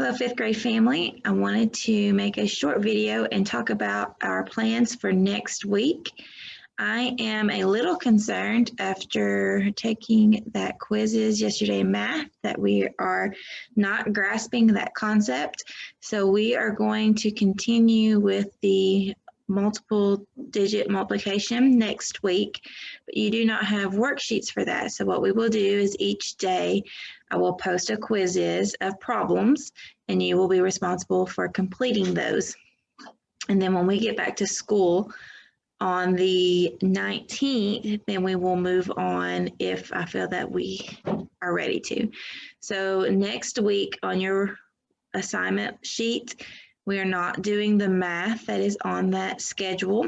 Hello, fifth grade family. I wanted to make a short video and talk about our plans for next week. I am a little concerned after taking that quizzes yesterday in math that we are not grasping that concept. So we are going to continue with the multiple digit multiplication next week, but you do not have worksheets for that. So what we will do is each day I will post a quizzes of problems and you will be responsible for completing those. And then when we get back to school on the 19th, then we will move on if I feel that we are ready to. So next week on your assignment sheet, we are not doing the math that is on that schedule.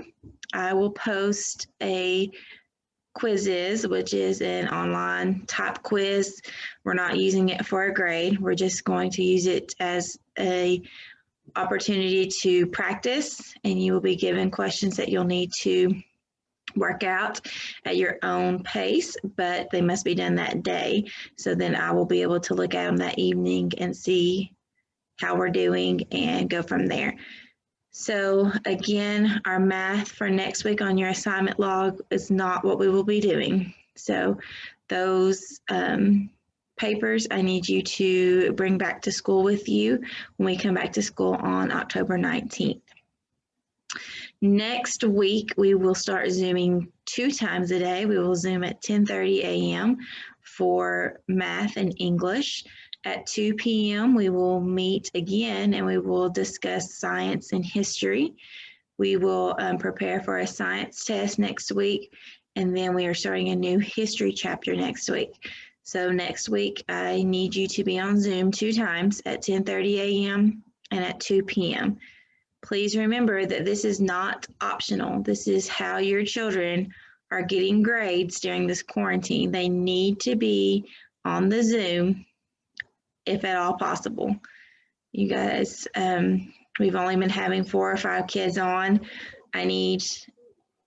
I will post a quizzes, which is an online type quiz. We're not using it for a grade. We're just going to use it as a opportunity to practice, and you will be given questions that you'll need to work out at your own pace, but they must be done that day. So then I will be able to look at them that evening and see how we're doing and go from there. So again, our math for next week on your assignment log is not what we will be doing. So those papers I need you to bring back to school with you when we come back to school on October 19th. Next week, we will start Zooming 2 times a day. We will Zoom at 10:30 a.m. for math and English. At 2 p.m., we will meet again and we will discuss science and history. We will prepare for a science test next week, and then we are starting a new history chapter next week. So next week, I need you to be on Zoom 2 times at 10:30 a.m. and at 2 p.m. Please remember that this is not optional. This is how your children are getting grades during this quarantine. They need to be on the Zoom if at all possible. You guys, we've only been having 4 or 5 kids on. I need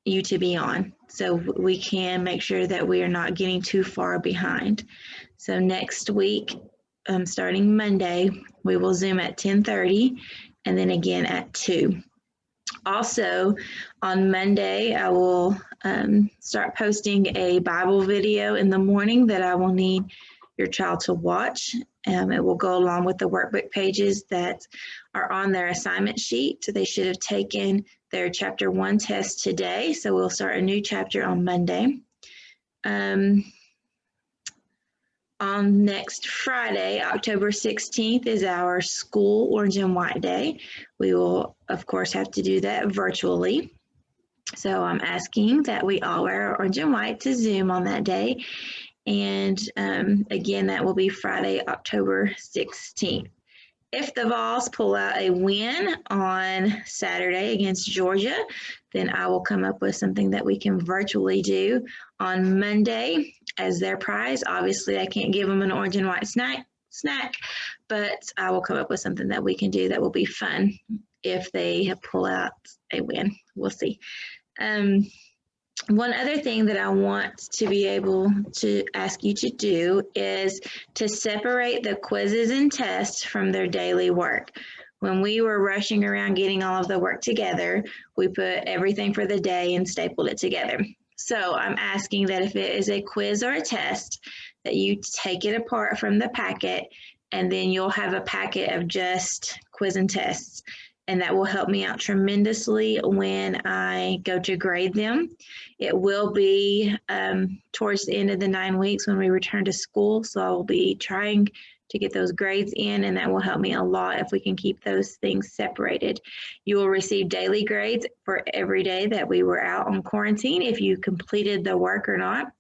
you to be on so we can make sure that we are not getting too far behind. So next week, starting Monday, we will Zoom at 10:30 and then again at 2. Also, on Monday, I will start posting a Bible video in the morning that I will need your child to watch. It will go along with the workbook pages that are on their assignment sheet. So they should have taken their chapter 1 test today. So we'll start a new chapter on Monday. On next Friday, October 16th, is our school Orange and White Day. We will, of course, have to do that virtually. So I'm asking that we all wear orange and white to Zoom on that day. And again, that will be Friday, October 16th. If the Vols pull out a win on Saturday against Georgia, then I will come up with something that we can virtually do on Monday as their prize. Obviously, I can't give them an orange and white snack, but I will come up with something that we can do that will be fun if they pull out a win. We'll see. One other thing that I want to be able to ask you to do is to separate the quizzes and tests from their daily work. When we were rushing around getting all of the work together, we put everything for the day and stapled it together. So I'm asking that if it is a quiz or a test, that you take it apart from the packet, and then you'll have a packet of just quiz and tests. And that will help me out tremendously when I go to grade them. It will be towards the end of the 9 weeks when we return to school. So I will be trying to get those grades in, and that will help me a lot if we can keep those things separated. You will receive daily grades for every day that we were out on quarantine if you completed the work or not.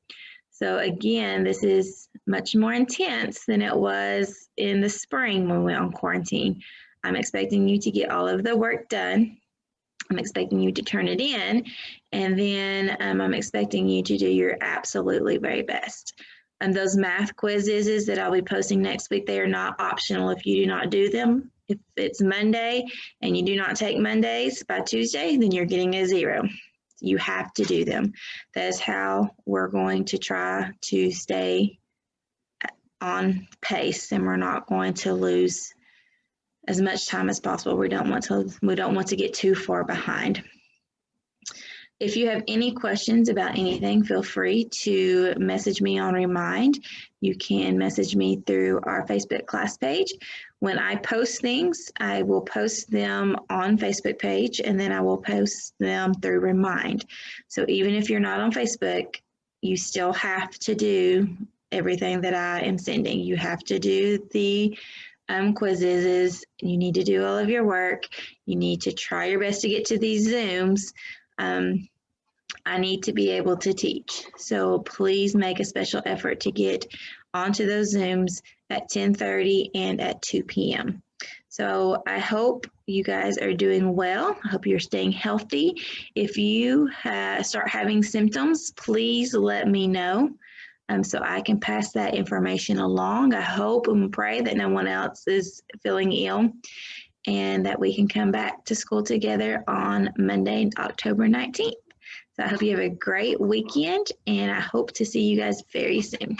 So again, this is much more intense than it was in the spring when we went on quarantine. I'm expecting you to get all of the work done. I'm expecting you to turn it in, and then I'm expecting you to do your absolutely very best. And those math quizzes that I'll be posting next week, they are not optional if you do not do them. If it's Monday and you do not take Mondays by Tuesday, then you're getting a 0. You have to do them. That is how we're going to try to stay on pace, and we're not going to lose as much time as possible. We don't want to get too far behind. If you have any questions about anything, feel free to message me on Remind. You can message me through our Facebook class page. When I post things, I will post them on Facebook page, and then I will post them through Remind. So even if you're not on Facebook, you still have to do everything that I am sending. You have to do the quizzes. You need to do all of your work. You need to try your best to get to these Zooms. I need to be able to teach. So please make a special effort to get onto those Zooms at 10:30 and at 2 p.m. So I hope you guys are doing well. I hope you're staying healthy. If you start having symptoms, please let me know so I can pass that information along. I hope and pray that no one else is feeling ill and that we can come back to school together on Monday, October 19th. So I hope you have a great weekend, and I hope to see you guys very soon.